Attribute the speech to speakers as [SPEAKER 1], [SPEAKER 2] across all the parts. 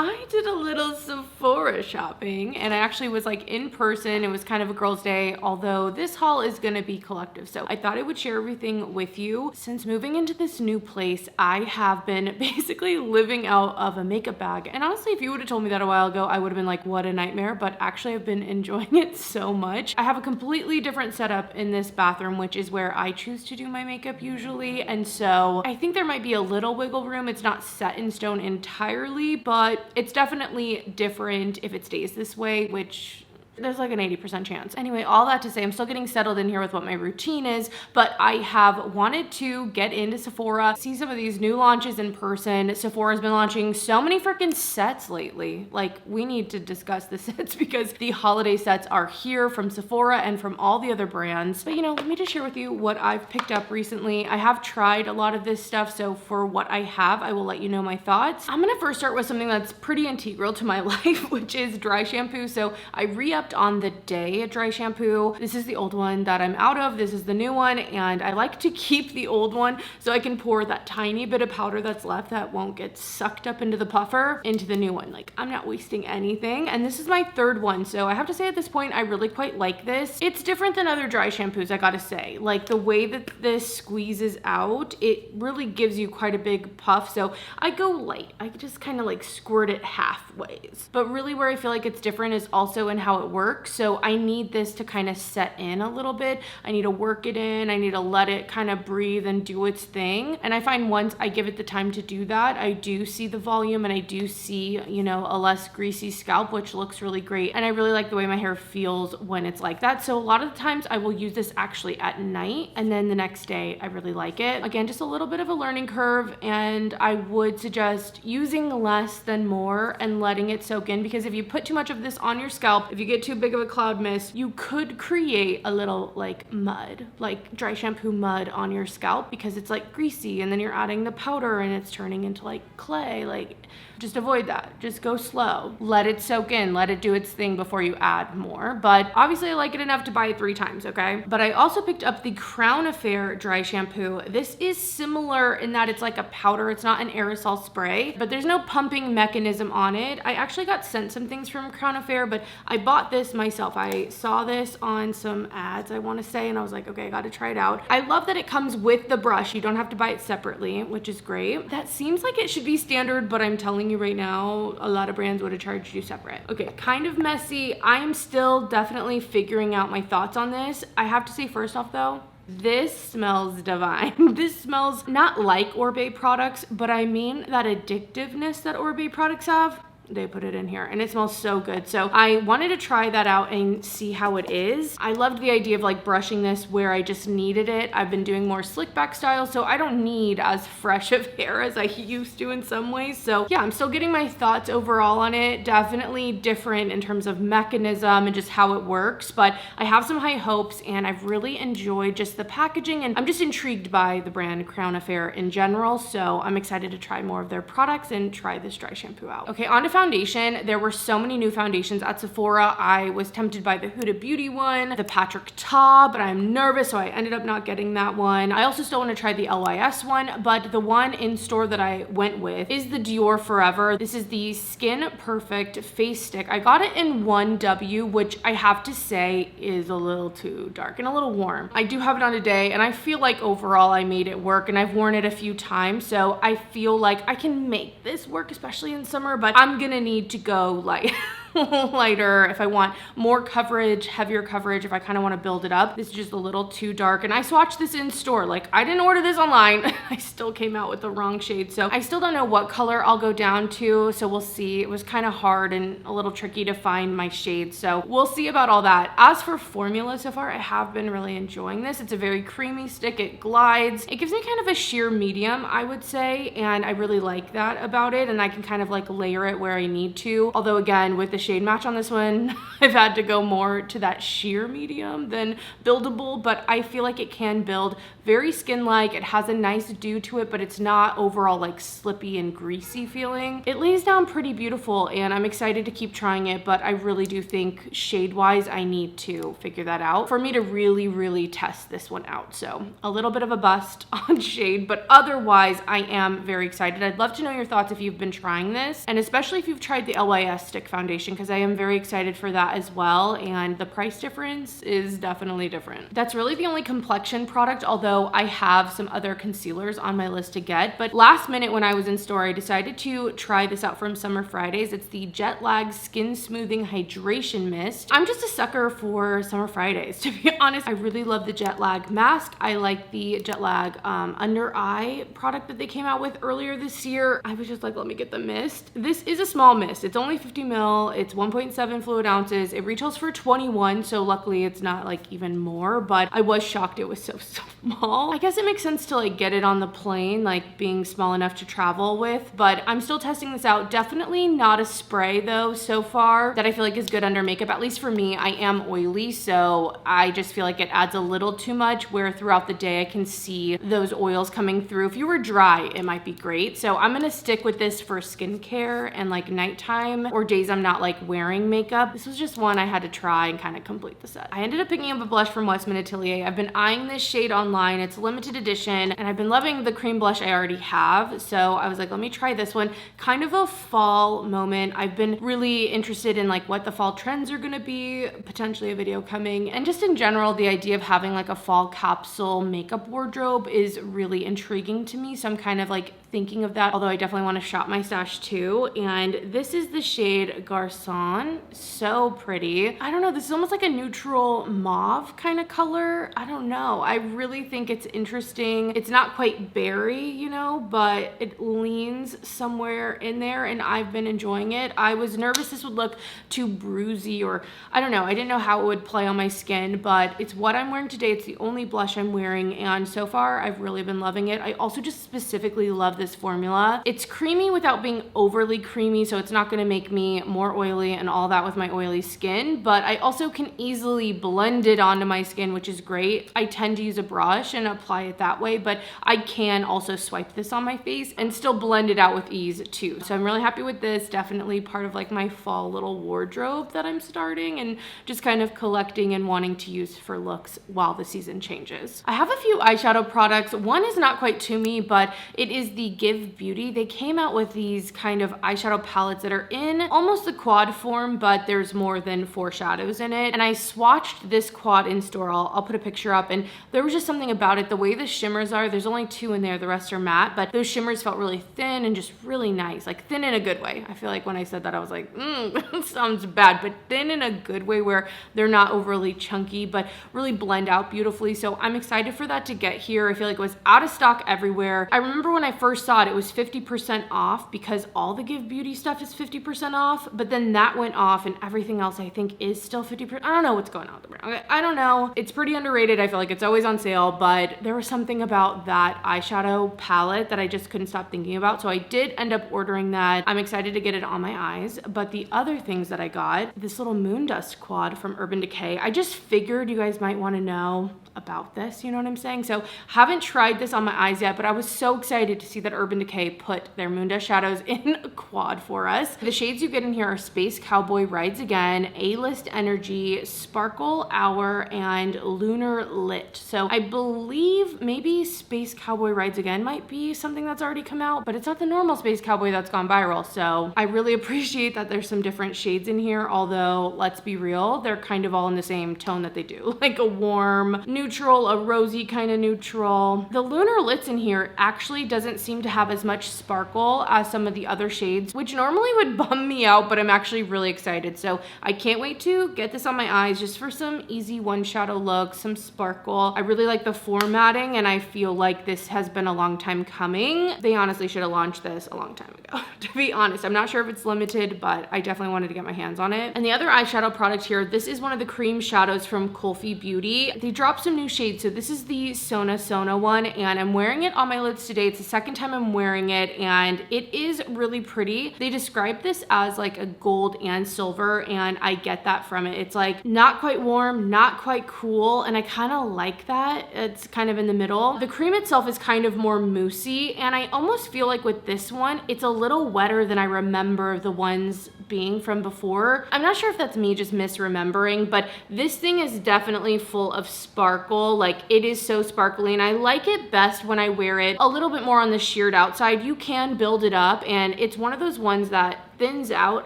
[SPEAKER 1] I did a little Sephora shopping, and I actually was like in person. It was kind of a girls' day, although this haul is gonna be collective. So I thought I would share everything with you. Since moving into this new place, I have been basically living out of a makeup bag. And honestly, if you would have told me that a while ago, I would have been like, what a nightmare. But actually, I've been enjoying it so much. I have a completely different setup in this bathroom, which is where I choose to do my makeup usually. And so I think there might be a little wiggle room. It's not set in stone entirely, but it's definitely different if it stays this way, which there's like an 80% chance. Anyway, all that to say, I'm still getting settled in here with what my routine is, but I have wanted to get into Sephora, see some of these new launches in person. Sephora's been launching so many freaking sets lately. Like, we need to discuss the sets because the holiday sets are here from Sephora and from all the other brands. But you know, let me just share with you what I've picked up recently. I have tried a lot of this stuff, so for what I have, I will let you know my thoughts. I'm gonna first start with something that's pretty integral to my life, which is dry shampoo. So I re-upped on the Dae dry shampoo. This is the old one that I'm out of. This is the new one, and I like to keep the old one so I can pour that tiny bit of powder that's left that won't get sucked up into the puffer into the new one. Like, I'm not wasting anything. And this is my third one, so I have to say at this point, I really quite like this. It's different than other dry shampoos, I gotta say. Like, the way that this squeezes out, it really gives you quite a big puff. So I go light. I just kind of like squirt it halfways. But really where I feel like it's different is also in how it works. So I need this to kind of set in a little bit. I need to work it in. I need to let it kind of breathe and do its thing. And I find once I give it the time to do that, I do see the volume and I do see, you know, a less greasy scalp, which looks really great. And I really like the way my hair feels when it's like that. So a lot of the times I will use this actually at night, and then the next day I really like it. Again, just a little bit of a learning curve, and I would suggest using less than more and letting it soak in, because if you put too much of this on your scalp, if you get too big of a cloud mist, you could create a little like mud, like dry shampoo mud on your scalp, because it's like greasy, and then you're adding the powder and it's turning into like clay. Like, just avoid that. Just go slow. Let it soak in. Let it do its thing before you add more. But obviously I like it enough to buy it 3 times, okay? But I also picked up the Crown Affair dry shampoo. This is similar in that it's like a powder. It's not an aerosol spray, but there's no pumping mechanism on it. I actually got sent some things from Crown Affair, but I bought this myself. I saw this on some ads, I want to say, and I was like, okay, I got to try it out. I love that it comes with the brush. You don't have to buy it separately, which is great. That seems like it should be standard, but I'm telling you right now, a lot of brands would have charged you separate. Okay, kind of messy. I am still definitely figuring out my thoughts on this. I have to say first off though, this smells divine. This smells not like Orbe products, but I mean that addictiveness that Orbe products have. They put it in here and it smells so good. So I wanted to try that out and see how it is. I loved the idea of like brushing this where I just needed it. I've been doing more slick back style, so I don't need as fresh of hair as I used to in some ways. So yeah, I'm still getting my thoughts overall on it. Definitely different in terms of mechanism and just how it works, but I have some high hopes and I've really enjoyed just the packaging, and I'm just intrigued by the brand Crown Affair in general. So I'm excited to try more of their products and try this dry shampoo out. Okay, on to foundation. There were so many new foundations at Sephora. I was tempted by the Huda Beauty one, the Patrick Ta, but I'm nervous, so I ended up not getting that one. I also still want to try the LYS one, but the one in store that I went with is the Dior Forever. This is the Skin Perfect Face Stick. I got it in 1W, which I have to say is a little too dark and a little warm. I do have it on today, and I feel like overall I made it work, and I've worn it a few times, so I feel like I can make this work, especially in summer, but I'm gonna need to go like lighter if I want more coverage, heavier coverage, if I kind of want to build it up. This is just a little too dark, and I swatched this in store. Like, I didn't order this online. I still came out with the wrong shade, so I still don't know what color I'll go down to, so we'll see. It was kind of hard and a little tricky to find my shade, so we'll see about all that. As for formula so far, I have been really enjoying this. It's a very creamy stick. It glides. It gives me kind of a sheer medium, I would say, and I really like that about it, and I can kind of like layer it where I need to. Although again, with the shade match on this one. I've had to go more to that sheer medium than buildable, but I feel like it can build very skin-like. It has a nice dew to it, but it's not overall like slippy and greasy feeling. It lays down pretty beautiful, and I'm excited to keep trying it, but I really do think shade-wise, I need to figure that out for me to really test this one out. So a little bit of a bust on shade, but otherwise I am very excited. I'd love to know your thoughts if you've been trying this, and especially if you've tried the LYS stick foundation, because I am very excited for that as well, and the price difference is definitely different. That's really the only complexion product, although I have some other concealers on my list to get. But last minute when I was in store, I decided to try this out from Summer Fridays. It's the Jet Lag Skin Smoothing Hydration Mist. I'm just a sucker for Summer Fridays, to be honest. I really love the Jet Lag mask. I like the Jet Lag under eye product that they came out with earlier this year. I was just like, let me get the mist. This is a small mist. It's only 50 ml. It's 1.7 fluid ounces. It retails for 21, so luckily it's not like even more, but I was shocked it was so small. I guess it makes sense to like get it on the plane, like being small enough to travel with, but I'm still testing this out. Definitely not a spray though so far that I feel like is good under makeup. At least for me, I am oily, so I just feel like it adds a little too much, where throughout the day I can see those oils coming through. If you were dry, it might be great. So I'm gonna stick with this for skincare and like nighttime or days I'm not like wearing makeup. This was just one I had to try and kind of complete the set. I ended up picking up a blush from Westman Atelier. I've been eyeing this shade online. It's limited edition, and I've been loving the cream blush I already have. So I was like, let me try this one. Kind of a fall moment. I've been really interested in like what the fall trends are gonna be, potentially a video coming, and just in general, the idea of having like a fall capsule makeup wardrobe is really intriguing to me. So I'm kind of like thinking of that, although I definitely want to shop my stash too. And this is the shade Garçon. So pretty. I don't know, this is almost like a neutral mauve kind of color. I don't know. I really think it's interesting. It's not quite berry, you know, but it leans somewhere in there, and I've been enjoying it. I was nervous this would look too bruisey, or I don't know. I didn't know how it would play on my skin, but it's what I'm wearing today. It's the only blush I'm wearing, and so far I've really been loving it. I also just specifically love this formula. It's creamy without being overly creamy, so it's not going to make me more oily and all that with my oily skin, but I also can easily blend it onto my skin, which is great. I tend to use a brush and apply it that way, but I can also swipe this on my face and still blend it out with ease too. So I'm really happy with this. Definitely part of like my fall little wardrobe that I'm starting and just kind of collecting and wanting to use for looks while the season changes. I have a few eyeshadow products. One is not quite to me, but it is the Give Beauty. They came out with these kind of eyeshadow palettes that are in almost the quad form, but there's more than 4 shadows in it. And I swatched this quad in store. I'll put a picture up, and there was just something about it. The way the shimmers are, there's only 2 in there, the rest are matte, but those shimmers felt really thin and just really nice, like thin in a good way. I feel like when I said that, I was like, that sounds bad, but thin in a good way where they're not overly chunky, but really blend out beautifully. So I'm excited for that to get here. I feel like it was out of stock everywhere. I remember when I first saw it was 50% off because all the Give Beauty stuff is 50% off, but then that went off and everything else I think is still 50%. I don't know what's going on with the brand. I don't know. It's pretty underrated. I feel like it's always on sale, but there was something about that eyeshadow palette that I just couldn't stop thinking about. So I did end up ordering that. I'm excited to get it on my eyes. But the other things that I got, this little moon dust quad from Urban Decay, I just figured you guys might want to know about this, you know what I'm saying? So haven't tried this on my eyes yet, but I was so excited to see that Urban Decay put their moon dust shadows in a quad for us. The shades you get in here are Space Cowboy Rides Again, A-List Energy, Sparkle Hour, and Lunar Lit. So I believe maybe Space Cowboy Rides Again might be something that's already come out, but it's not the normal Space Cowboy that's gone viral. So I really appreciate that there's some different shades in here, although let's be real, they're kind of all in the same tone that they do, like a warm neutral, a rosy kind of neutral. The Lunar Lits in here actually doesn't seem to have as much sparkle as some of the other shades, which normally would bum me out, but I'm actually really excited. So I can't wait to get this on my eyes just for some easy one shadow look, some sparkle. I really like the formatting, and I feel like this has been a long time coming. They honestly should have launched this a long time ago, to be honest. I'm not sure if it's limited, but I definitely wanted to get my hands on it. And the other eyeshadow product here, this is one of the cream shadows from Kulfi Beauty. They dropped some new shades. So this is the Sona one, and I'm wearing it on my lids today. It's the second time I'm wearing it, and it is really pretty. They describe this as like a gold and silver, and I get that from it. It's like not quite warm, not quite cool, and I kind of like that. It's kind of in the middle. The cream itself is kind of more moussey, and I almost feel like with this one, it's a little wetter than I remember the ones being from before. I'm not sure if that's me just misremembering, but this thing is definitely full of sparkle. Like, it is so sparkly, and I like it best when I wear it a little bit more on the sheared outside. You can build it up, and it's one of those ones that thins out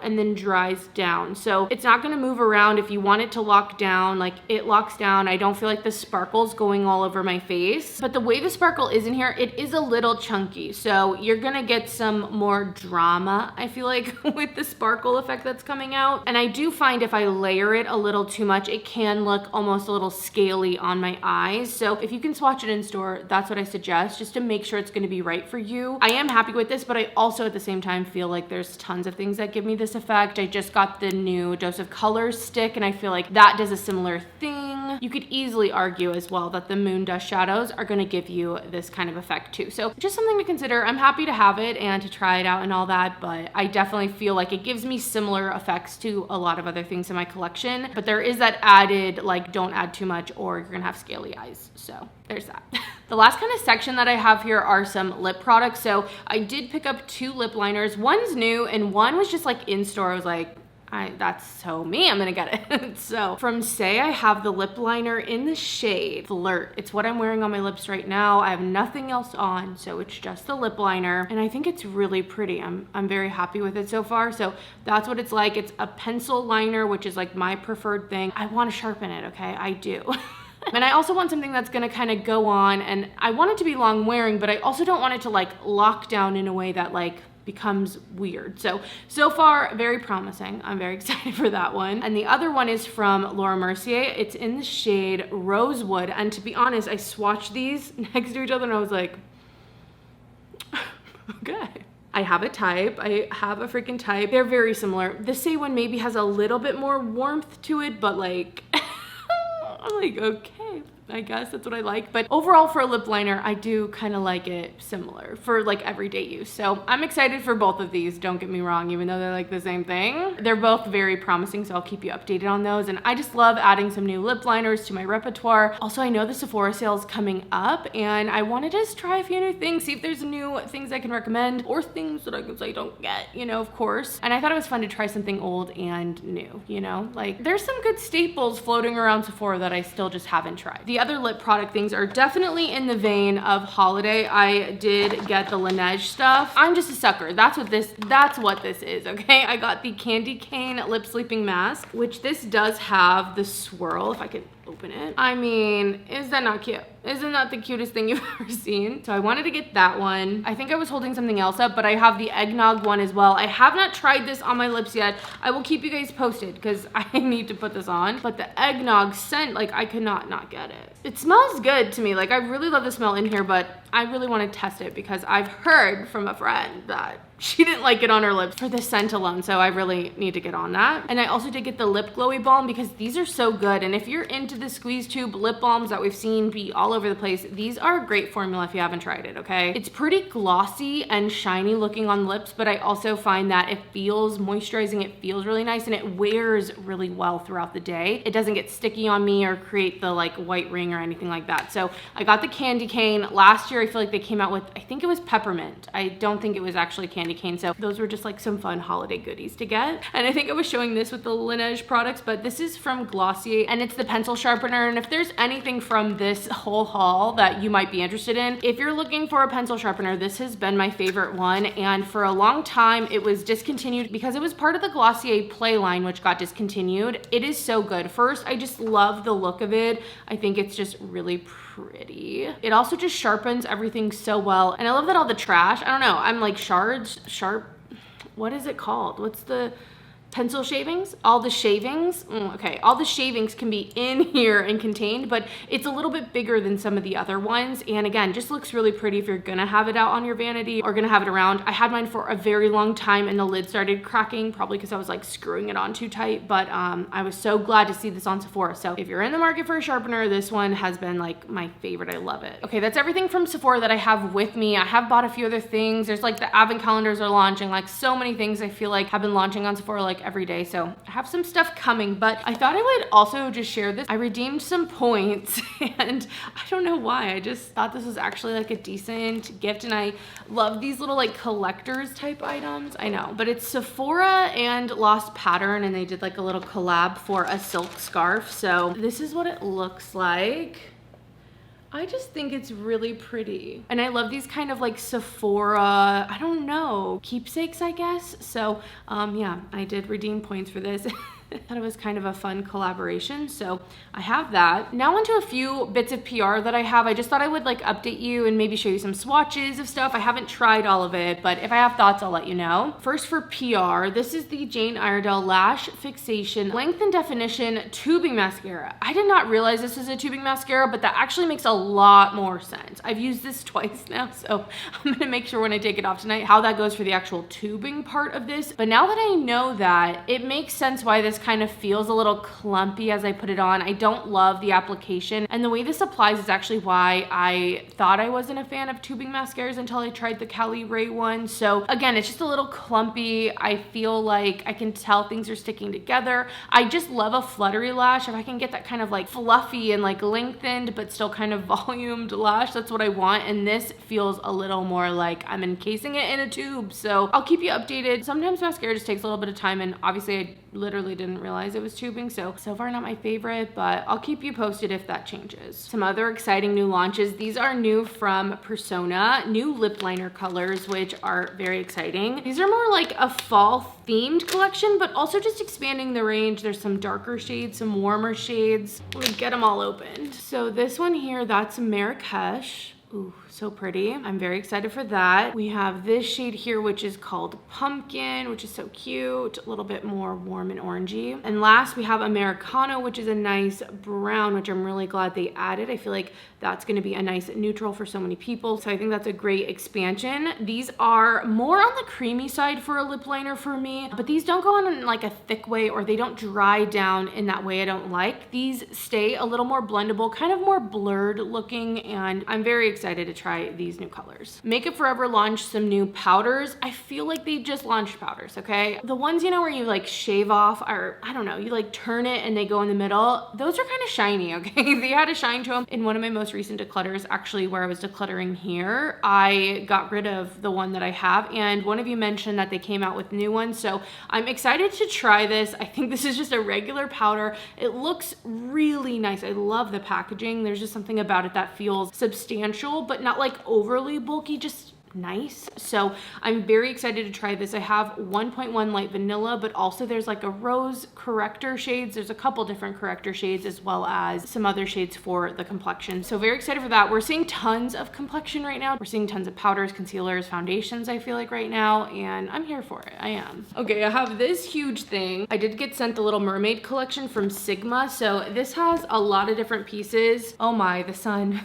[SPEAKER 1] and then dries down. So it's not gonna move around. If you want it to lock down, like, it locks down. I don't feel like the sparkle's going all over my face. But the way the sparkle is in here, it is a little chunky. So you're gonna get some more drama, I feel like, with the sparkle effect that's coming out. And I do find if I layer it a little too much, it can look almost a little scaly on my eyes. So if you can swatch it in store, that's what I suggest, just to make sure it's gonna be right for you. I am happy with this, but I also at the same time feel like there's tons of things that give me this effect. I just got the new Dose of Colors stick, and I feel like that does a similar thing. You could easily argue as well that the Moon Dust shadows are gonna give you this kind of effect too. So just something to consider. I'm happy to have it and to try it out and all that, but I definitely feel like it gives me similar effects to a lot of other things in my collection. But there is that added, like, don't add too much or you're gonna have scaly eyes. So there's that. The last kind of section that I have here are some lip products. So I did pick up 2 lip liners. One's new and one was just like in store. I was like, that's so me, I'm gonna get it. So from Sae, I have the lip liner in the shade Flirt. It's what I'm wearing on my lips right now. I have nothing else on, so it's just the lip liner. And I think it's really pretty. I'm very happy with it so far. So that's what it's like. It's a pencil liner, which is like my preferred thing. I wanna sharpen it, okay? I do. And I also want something that's gonna kind of go on, and I want it to be long wearing, but I also don't want it to like lock down in a way that like becomes weird. So far, very promising. I'm very excited for that one. And the other one is from Laura Mercier. It's in the shade Rosewood. And to be honest, I swatched these next to each other and I was like, okay. I have a type. I have a freaking type. They're very similar. The Sae one maybe has a little bit more warmth to it, but like, I'm like, okay, I guess that's what I like. But overall for a lip liner, I do kind of like it similar for like everyday use. So I'm excited for both of these, don't get me wrong, even though they're like the same thing. They're both very promising, so I'll keep you updated on those. And I just love adding some new lip liners to my repertoire. Also, I know the Sephora sale is coming up and I want to just try a few new things, see if there's new things I can recommend or things that I can say don't get, you know, of course. And I thought it was fun to try something old and new, you know, like there's some good staples floating around Sephora that I still just haven't tried. The other lip product things are definitely in the vein of holiday. I did get the Laneige stuff. I'm just a sucker. That's what this is, okay? I got the Candy Cane Lip Sleeping Mask, which this does have the swirl, if I could open it. I mean, is that not cute? Isn't that the cutest thing you've ever seen? So I wanted to get that one. I think I was holding something else up, but I have the eggnog one as well. I have not tried this on my lips yet. I will keep you guys posted because I need to put this on. But the eggnog scent, like I could not get it. It smells good to me. Like I really love the smell in here, but I really want to test it because I've heard from a friend that she didn't like it on her lips for the scent alone, so I really need to get on that. And I also did get the lip glowy balm because these are so good. And if you're into the squeeze tube lip balms that we've seen be all over the place, these are a great formula if you haven't tried it, okay? It's pretty glossy and shiny looking on lips, but I also find that it feels moisturizing, it feels really nice, and it wears really well throughout the day. It doesn't get sticky on me or create the like white ring or anything like that. So I got the Candy Cane. Last year I feel like they came out with, I think it was peppermint. I don't think it was actually Candy Cane. So those were just like some fun holiday goodies to get. And I think I was showing this with the Laneige products, but this is from Glossier and it's the pencil sharpener. And if there's anything from this whole haul that you might be interested in, if you're looking for a pencil sharpener, this has been my favorite one. And for a long time it was discontinued because it was part of the Glossier Play line, which got discontinued. It is so good. First, I just love the look of it. I think it's just really pretty. It also just sharpens everything so well. And I love that all the trash, I don't know, I'm like sharp, what is it called? What's the pencil shavings, all the shavings, okay, all the shavings can be in here and contained, but it's a little bit bigger than some of the other ones. And again, just looks really pretty if you're gonna have it out on your vanity or gonna have it around. I had mine for a very long time and the lid started cracking, probably because I was like screwing it on too tight, but I was so glad to see this on Sephora. So if you're in the market for a sharpener, this one has been like my favorite. I love it. Okay, that's everything from Sephora that I have with me. I have bought a few other things. There's like the advent calendars are launching, like so many things I feel like have been launching on Sephora like every day. So I have some stuff coming, but I thought I would also just share this. I redeemed some points and I don't know why. I just thought this was actually like a decent gift, and I love these little like collectors type items. I know, but it's Sephora and Lost Pattern, and they did like a little collab for a silk scarf. So this is what it looks like. I just think it's really pretty. And I love these kind of like Sephora, I don't know, keepsakes, I guess. So yeah, I did redeem points for this. I thought it was kind of a fun collaboration, so I have that. Now onto a few bits of PR that I have. I just thought I would like update you and maybe show you some swatches of stuff. I haven't tried all of it, but if I have thoughts, I'll let you know. First for PR, this is the Jane Iredale Lash Fixation Length and Definition Tubing Mascara. I did not realize this is a tubing mascara, but that actually makes a lot more sense. I've used this twice now, so I'm gonna make sure when I take it off tonight how that goes for the actual tubing part of this. But now that I know that, it makes sense why this kind of feels a little clumpy as I put it on. I don't love the application, and the way this applies is actually why I thought I wasn't a fan of tubing mascaras until I tried the Cali Ray one. So again, it's just a little clumpy. I feel like I can tell things are sticking together. I just love a fluttery lash. If I can get that kind of like fluffy and like lengthened but still kind of volumed lash, that's what I want. And this feels a little more like I'm encasing it in a tube. So I'll keep you updated. Sometimes mascara just takes a little bit of time, and obviously I literally didn't realize it was tubing, so far not my favorite, but I'll keep you posted if that changes. Some other exciting new launches. These are new from Persona, new lip liner colors, which are very exciting. These are more like a fall themed collection, but also just expanding the range. There's some darker shades, some warmer shades. Let me get them all opened. So this one here, that's Marrakesh. Ooh, so pretty. I'm very excited for that. We have this shade here, which is called Pumpkin, which is so cute, a little bit more warm and orangey. And last we have Americano, which is a nice brown, which I'm really glad they added. I feel like that's gonna be a nice neutral for so many people. So I think that's a great expansion. These are more on the creamy side for a lip liner for me, but these don't go on in like a thick way, or they don't dry down in that way I don't like. These stay a little more blendable, kind of more blurred looking, and I'm very excited to try these new colors. Makeup Forever launched some new powders. I feel like they just launched powders, okay? The ones, you know, where you like shave off, or I don't know, you like turn it and they go in the middle. Those are kind of shiny, okay? They had a shine to them. In one of my most recent declutters, actually where I was decluttering here, I got rid of the one that I have, and one of you mentioned that they came out with new ones. So I'm excited to try this. I think this is just a regular powder. It looks really nice. I love the packaging. There's just something about it that feels substantial, but not like overly bulky, just nice. So I'm very excited to try this. I have 1.1 light vanilla, but also there's like a rose corrector shades. There's a couple different corrector shades, as well as some other shades for the complexion. So very excited for that. We're seeing tons of complexion right now. We're seeing tons of powders, concealers, foundations, I feel like right now, and I'm here for it. I am. Okay, I have this huge thing. I did get sent the Little Mermaid collection from Sigma. So this has a lot of different pieces. Oh my, the sun.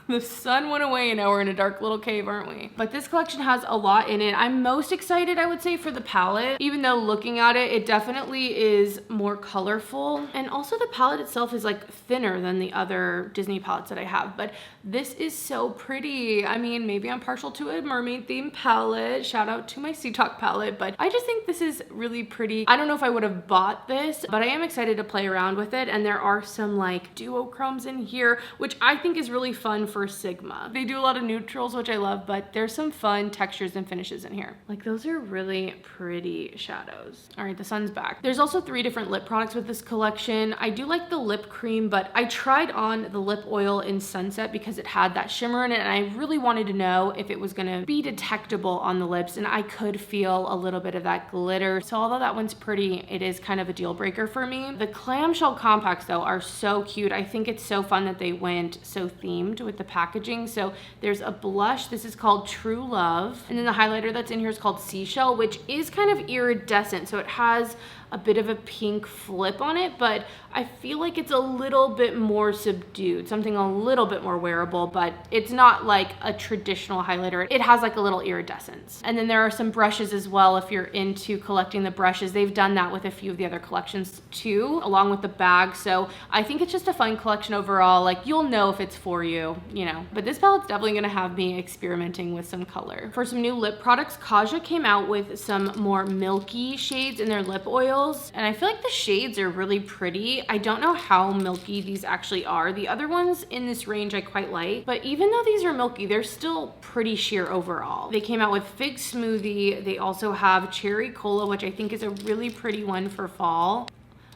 [SPEAKER 1] The sun went away and now we're in a dark little cave, aren't we? But this collection has a lot in it. I'm most excited, I would say, for the palette. Even though looking at it, it definitely is more colorful. And also the palette itself is like thinner than the other Disney palettes that I have. But this is so pretty. I mean, maybe I'm partial to a mermaid themed palette. Shout out to my Sea Talk palette. But I just think this is really pretty. I don't know if I would have bought this, but I am excited to play around with it. And there are some like duochromes in here, which I think is really fun for Sigma. They do a lot of neutrals, which I love, but there's some fun textures and finishes in here. Like, those are really pretty shadows. All right, the sun's back. There's also 3 different lip products with this collection. I do like the lip cream, but I tried on the lip oil in Sunset because it had that shimmer in it, and I really wanted to know if it was gonna be detectable on the lips, and I could feel a little bit of that glitter. So although that one's pretty, it is kind of a deal breaker for me. The clamshell compacts though are so cute. I think it's so fun that they went so themed with the packaging. So there's a blush. This is called True Love. And then the highlighter that's in here is called Seashell, which is kind of iridescent. So it has a bit of a pink flip on it, but I feel like it's a little bit more subdued, something a little bit more wearable, but it's not like a traditional highlighter. It has like a little iridescence. And then there are some brushes as well if you're into collecting the brushes. They've done that with a few of the other collections too, along with the bag. So I think it's just a fun collection overall. Like, you'll know if it's for you, you know. But this palette's definitely gonna have me experimenting with some color. For some new lip products, Kaja came out with some more milky shades in their lip oils. And I feel like the shades are really pretty. I don't know how milky these actually are. The other ones in this range I quite like, but even though these are milky, they're still pretty sheer overall. They came out with Fig Smoothie. They also have Cherry Cola, which I think is a really pretty one for fall.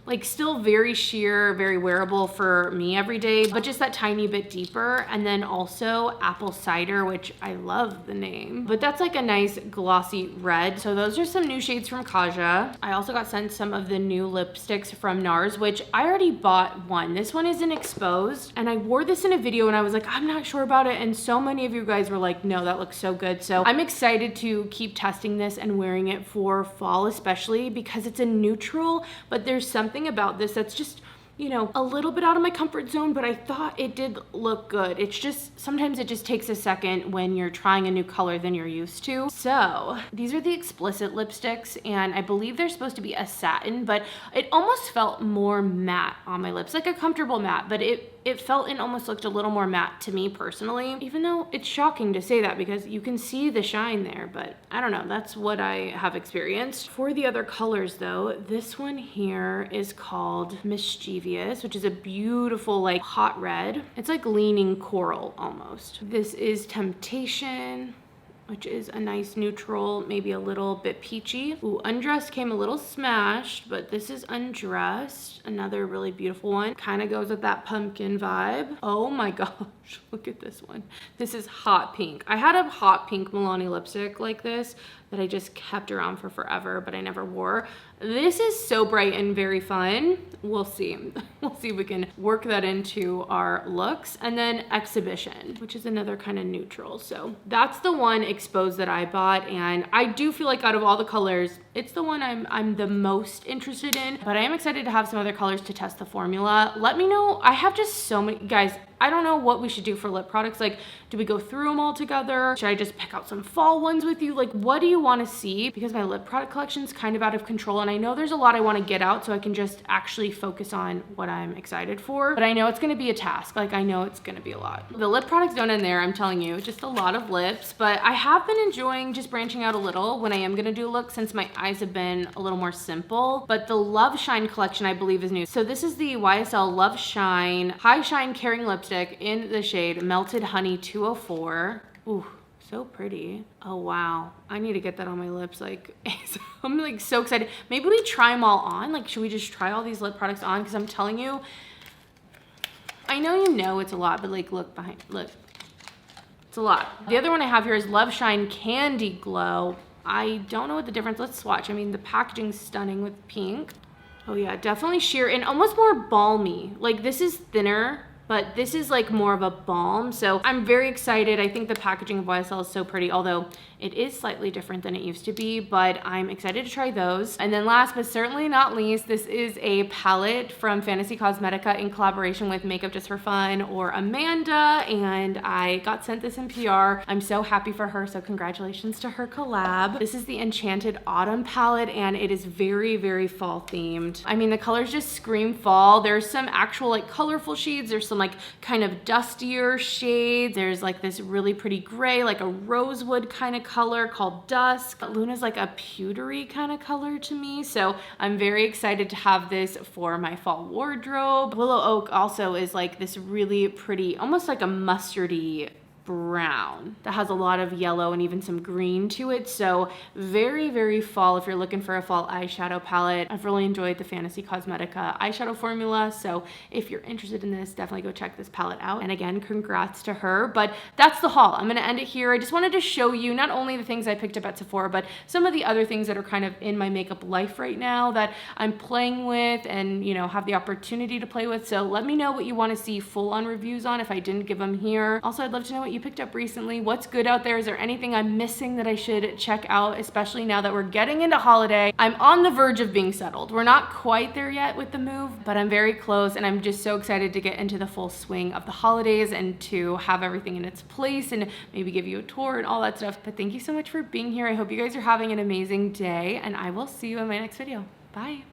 [SPEAKER 1] Like, still very sheer, very wearable for me every day, but just that tiny bit deeper. And then also Apple Cider, which I love the name, but that's like a nice glossy red. So those are some new shades from Kaja. I also got sent some of the new lipsticks from NARS, which I already bought one. This one isn't exposed, and I wore this in a video and I was like, I'm not sure about it. And so many of you guys were like, no, that looks so good. So I'm excited to keep testing this and wearing it for fall, especially because it's a neutral, but there's something about this that's just, you know, a little bit out of my comfort zone, but I thought it did look good. It's just, sometimes it just takes a second when you're trying a new color than you're used to. So these are the Explicit lipsticks, and I believe they're supposed to be a satin, but it almost felt more matte on my lips, like a comfortable matte, but it felt and almost looked a little more matte to me personally, even though it's shocking to say that because you can see the shine there, but I don't know, that's what I have experienced. For the other colors though, this one here is called Mischievous, which is a beautiful like hot red. It's like leaning coral almost. This is Temptation, which is a nice neutral, maybe a little bit peachy. Ooh, Undressed came a little smashed, but this is Undressed, another really beautiful one. Kind of goes with that pumpkin vibe. Oh my gosh, look at this one. This is Hot Pink. I had a hot pink Milani lipstick like this that I just kept around for forever, but I never wore. This is so bright and very fun. We'll see. We'll see if we can work that into our looks. And then Exhibition, which is another kind of neutral. So that's the one exposed that I bought. And I do feel like out of all the colors, it's the one I'm the most interested in, but I am excited to have some other colors to test the formula. Let me know. I have just so many, guys, I don't know what we should do for lip products. Like, do we go through them all together? Should I just pick out some fall ones with you? Like, what do you want to see? Because my lip product collection is kind of out of control, and I know there's a lot I want to get out so I can just actually focus on what I'm excited for. But I know it's going to be a task. Like, I know it's going to be a lot. The lip products don't end there, I'm telling you. Just a lot of lips, but I have been enjoying just branching out a little when I am going to do a look since my eyes have been a little more simple. But the Love Shine collection, I believe, is new. So this is the YSL Love Shine High Shine Caring Lipstick in the shade Melted Honey 204. Ooh, so pretty. Oh wow, I need to get that on my lips. Like, I'm like so excited. Maybe we try them all on. Like, should we just try all these lip products on? Because I'm telling you, I know it's a lot, but like, look behind, look, it's a lot. The other one I have here is Love Shine Candy Glow. I don't know what the difference. Let's swatch. I mean, the packaging's stunning with pink. Oh yeah, definitely sheer and almost more balmy. Like, this is thinner, but this is like more of a balm. So I'm very excited. I think the packaging of YSL is so pretty, although it is slightly different than it used to be, but I'm excited to try those. And then last but certainly not least, this is a palette from Fantasy Cosmetica in collaboration with Makeup Just for Fun or Amanda, and I got sent this in PR. I'm so happy for her, so congratulations to her collab. This is the Enchanted Autumn palette, and it is very, very fall themed. I mean, the colors just scream fall. There's some actual like colorful shades. There's some like kind of dustier shades. There's like this really pretty gray, like a rosewood kind of color called Dusk. Luna's like a pewtery kind of color to me. So I'm very excited to have this for my fall wardrobe. Willow Oak also is like this really pretty, almost like a mustardy brown that has a lot of yellow and even some green to it. So very, very fall if you're looking for a fall eyeshadow palette. I've really enjoyed the Fantasy Cosmetica eyeshadow formula. So if you're interested in this, definitely go check this palette out. And again, congrats to her. But that's the haul. I'm gonna end it here. I just wanted to show you not only the things I picked up at Sephora, but some of the other things that are kind of in my makeup life right now that I'm playing with and, you know, have the opportunity to play with. So let me know what you want to see full-on reviews on if I didn't give them here. Also, I'd love to know what you picked up recently. What's good out there? Is there anything I'm missing that I should check out, especially now that we're getting into holiday? I'm on the verge of being settled. We're not quite there yet with the move, but I'm very close, and I'm just so excited to get into the full swing of the holidays and to have everything in its place and maybe give you a tour and all that stuff. But thank you so much for being here. I hope you guys are having an amazing day, and I will see you in my next video. Bye.